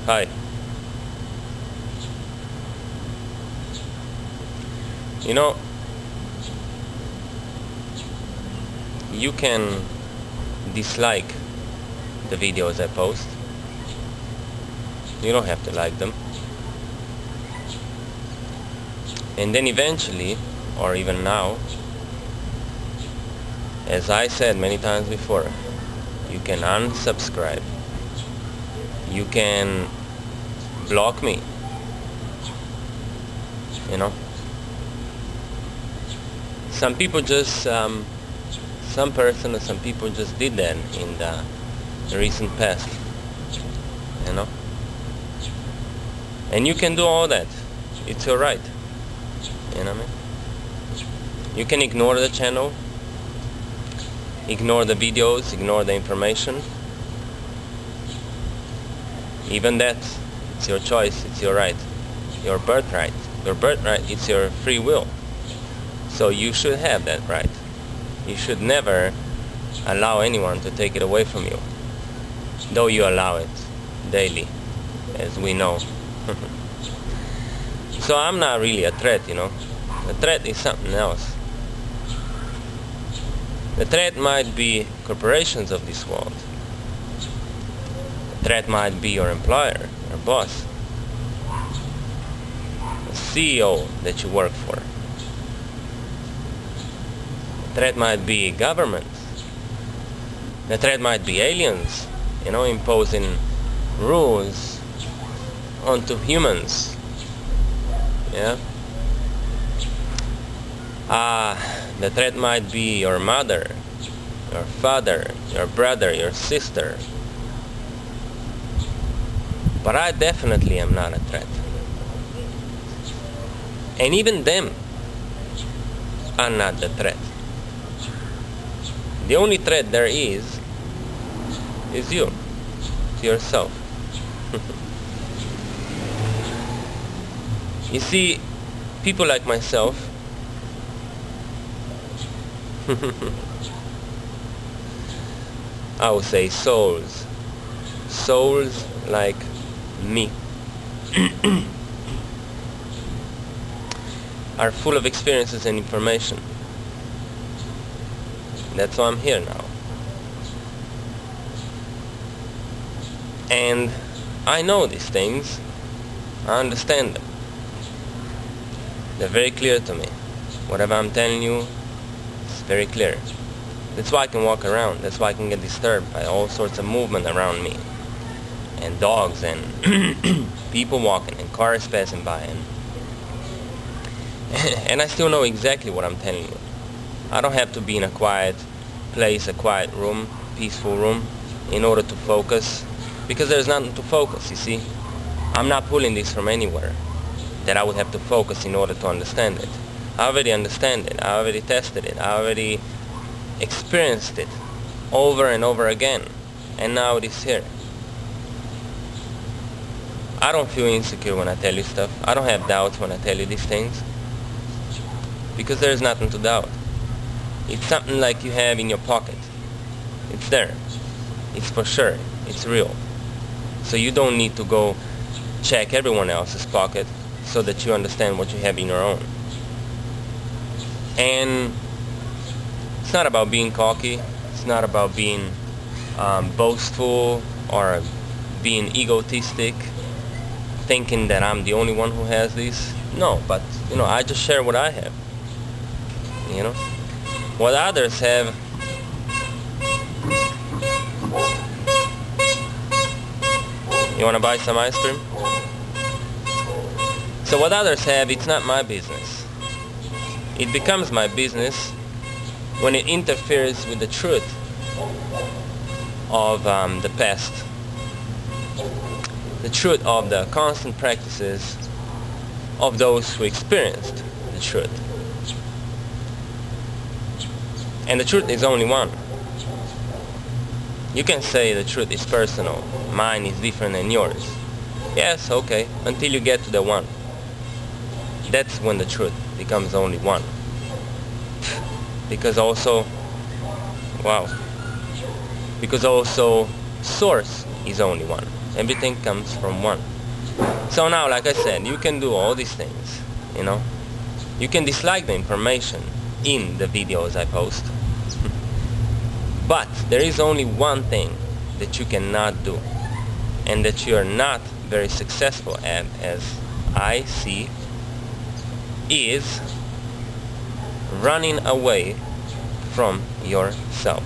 Hi. You know, you can dislike the videos I post. You don't have to like them. And then eventually, or even now, as I said many times before, you can unsubscribe. You can block me. You know? Some people just, some person or some people just did that in the recent past. You know? And you can do all that. It's your right. You know what I mean? You can ignore the channel, ignore the videos, ignore the information. Even that, it's your choice, it's your right, your birthright. Your birthright, it's your free will. So you should have that right. You should never allow anyone to take it away from you, though you allow it daily, as we know. So I'm not really a threat, you know. The threat is something else. The threat might be corporations of this world. The threat might be your employer, your boss, the CEO that you work for. The threat might be government. The threat might be aliens, you know, imposing rules onto humans. Yeah. The threat might be your mother, your father, your brother, your sister. But I definitely am not a threat. And even them are not the threat. The only threat there is you, to yourself. You see, people like myself, I would say souls like me, are full of experiences and information. That's why I'm here now. And I know these things. I understand them. They're very clear to me. Whatever I'm telling you, it's very clear. That's why I can walk around. That's why I can get disturbed by all sorts of movement around me. And dogs and people walking and cars passing by. And I still know exactly what I'm telling you. I don't have to be in a quiet place, a quiet room, peaceful room, in order to focus. Because there's nothing to focus, you see. I'm not pulling this from anywhere that I would have to focus in order to understand it. I already understand it. I already tested it. I already experienced it over and over again. And now it is here. I don't feel insecure when I tell you stuff. I don't have doubts when I tell you these things. Because there's nothing to doubt. It's something like you have in your pocket. It's there. It's for sure. It's real. So you don't need to go check everyone else's pocket so that you understand what you have in your own. And it's not about being cocky. It's not about being boastful or being egotistic, thinking that I'm the only one who has this. No, but you know, I just share what I have. You know, what others have. You want to buy some ice cream? So what others have, it's not my business. It becomes my business when it interferes with the truth of the past, the truth of the constant practices of those who experienced the truth. And the truth is only one. You can say the truth is personal, mine is different than yours. Yes, okay, until you get to the one. That's when the truth becomes only one. Because also, wow, because also source is only one. Everything comes from one. So now, like I said, you can do all these things, you know. You can dislike the information in the videos I post. But there is only one thing that you cannot do, and that you are not very successful at, as I see, is running away from yourself.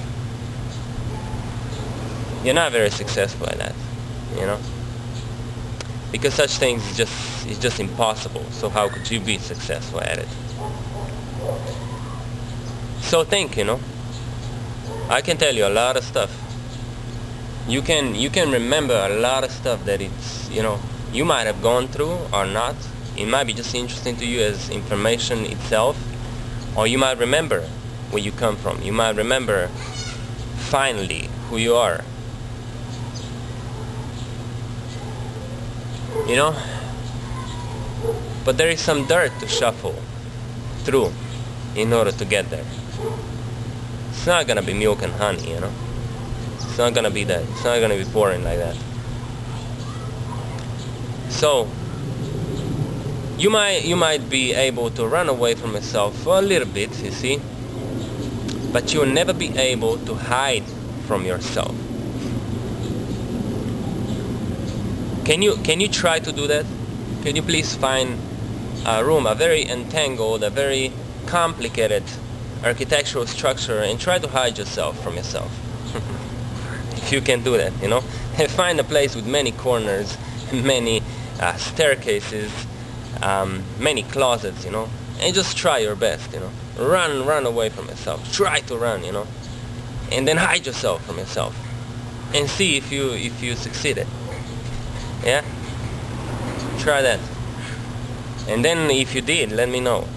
You're not very successful at that, you know, because such things is just impossible. So how could you be successful at it? So think, you know, I can tell you a lot of stuff. You can remember a lot of stuff that it's, you know, you might have gone through or not. It might be just interesting to you as information itself, or you might remember where you come from. You might remember finally who you are. You know? But there is some dirt to shuffle through in order to get there. It's not gonna be milk and honey, you know? It's not gonna be that. It's not gonna be pouring like that. So you might be able to run away from yourself for a little bit, you see, but you'll never be able to hide from yourself. Can you try to do that? Can you please find a room, a very entangled, a very complicated architectural structure, and try to hide yourself from yourself? If you can do that, you know, and find a place with many corners, many staircases, many closets, you know, and just try your best, you know. Run away from yourself. Try to run, you know, and then hide yourself from yourself, and see if you succeeded. Yeah, try that, and then if you did, let me know.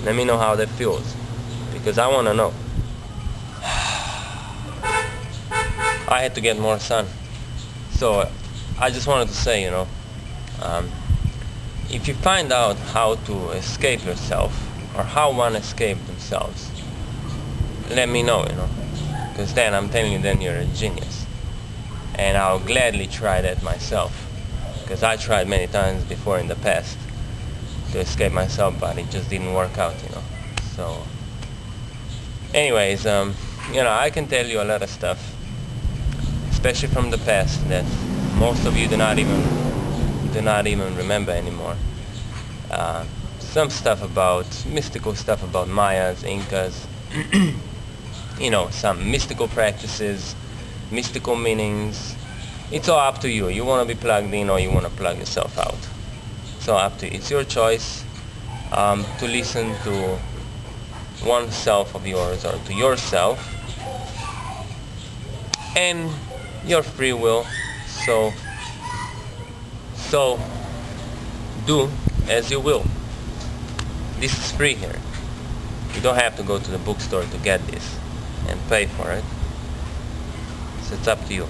Let me know how that feels, because I want to know. I had to get more sun, so I just wanted to say, you know, if you find out how to escape yourself, or how one escaped themselves, let me know, you know, because then I'm telling you, then you're a genius, and I'll gladly try that myself, because I tried many times before in the past to escape myself, but it just didn't work out, you know. So anyways, you know, I can tell you a lot of stuff, especially from the past, that most of you do not even remember anymore. Some stuff about mystical stuff about Mayas, Incas, you know, some mystical practices, mystical meanings. It's all up to you. You want to be plugged in, or you want to plug yourself out. It's all up to you. It's your choice to listen to one self of yours, or to yourself, and your free will. So do as you will. This is free here. You don't have to go to the bookstore to get this and pay for it. So it's up to you.